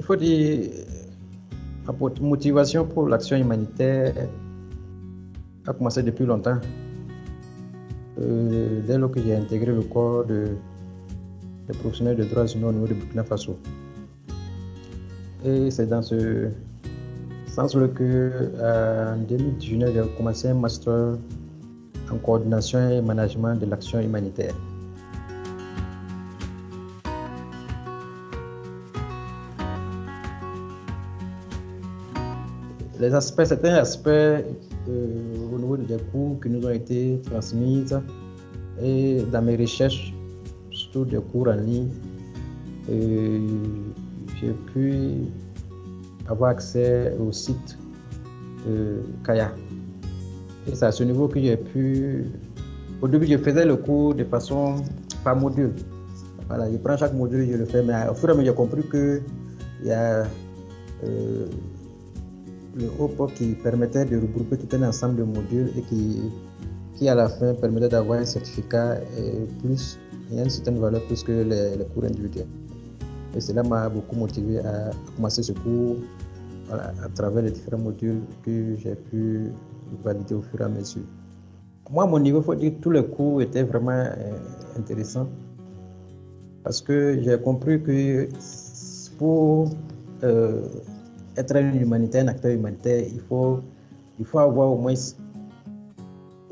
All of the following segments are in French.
Il faut dire, ma motivation pour l'action humanitaire a commencé depuis longtemps. Dès lors que j'ai intégré le corps des professionnels de droits humains au niveau de Burkina Faso. Et c'est dans ce sens-là que, en 2019, j'ai commencé un master en coordination et management de l'action humanitaire. Certains aspects au niveau des cours qui nous ont été transmis et dans mes recherches, surtout des cours en ligne, j'ai pu avoir accès au site Kaya. Et c'est à ce niveau que j'ai pu... Au début, je faisais le cours de façon par module. Voilà, je prends chaque module et je le fais, mais au fur et à mesure, j'ai compris qu'il y a le HOPOP qui permettait de regrouper tout un ensemble de modules et qui à la fin permettait d'avoir un certificat et une certaine valeur plus que les cours individuels. Et cela m'a beaucoup motivé à commencer ce cours à travers les différents modules que j'ai pu valider au fur et à mesure. Moi, à mon niveau, il faut dire que tous les cours étaient vraiment intéressants parce que j'ai compris que pour être un humanitaire, un acteur humanitaire, il faut avoir au moins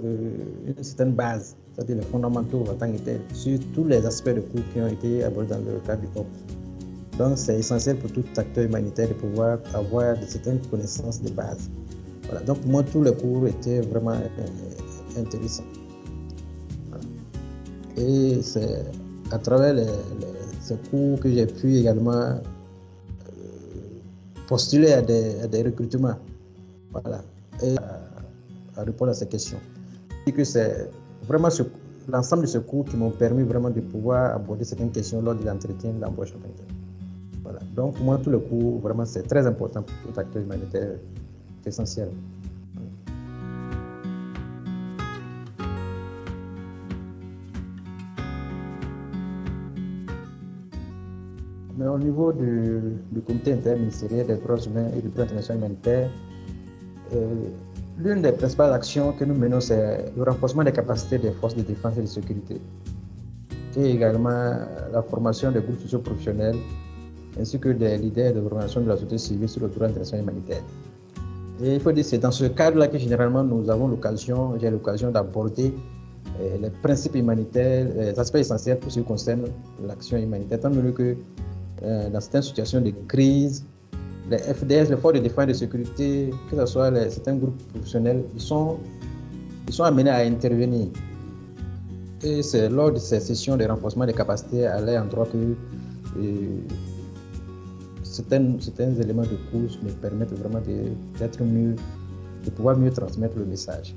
une certaine base, c'est-à-dire les fondamentaux en tant que tel, sur tous les aspects de cours qui ont été abordés dans le cadre du HOP. Donc, c'est essentiel pour tout acteur humanitaire de pouvoir avoir de certaines connaissances de base. Voilà. Donc, pour moi, tous les cours étaient vraiment intéressants. Voilà. Et c'est à travers ces cours que j'ai pu également postuler à des recrutements. Voilà. Et à répondre à ces questions. Et que c'est vraiment l'ensemble de ces cours qui m'ont permis vraiment de pouvoir aborder certaines questions lors de l'entretien de l'embauche. Voilà. Donc, pour moi, tous les cours, vraiment, c'est très important pour tout acteur humanitaire. C'est essentiel. Mais au niveau du comité interministériel des droits humains et du droit international humanitaire, l'une des principales actions que nous menons, c'est le renforcement des capacités des forces de défense et de sécurité, et également la formation des groupes socio-professionnels, ainsi que des leaders de l'organisation de la société civile sur le droit international humanitaire. Et il faut dire que c'est dans ce cadre-là que généralement j'ai l'occasion d'aborder les principes humanitaires, les aspects essentiels pour ce qui concerne l'action humanitaire, tant donné que dans certaines situations de crise, les FDS, les forces de défense et de sécurité, que ce soit certains groupes professionnels, ils sont amenés à intervenir. Et c'est lors de ces sessions de renforcement des capacités à leur endroit que certains éléments de cours me permettent vraiment de pouvoir mieux transmettre le message.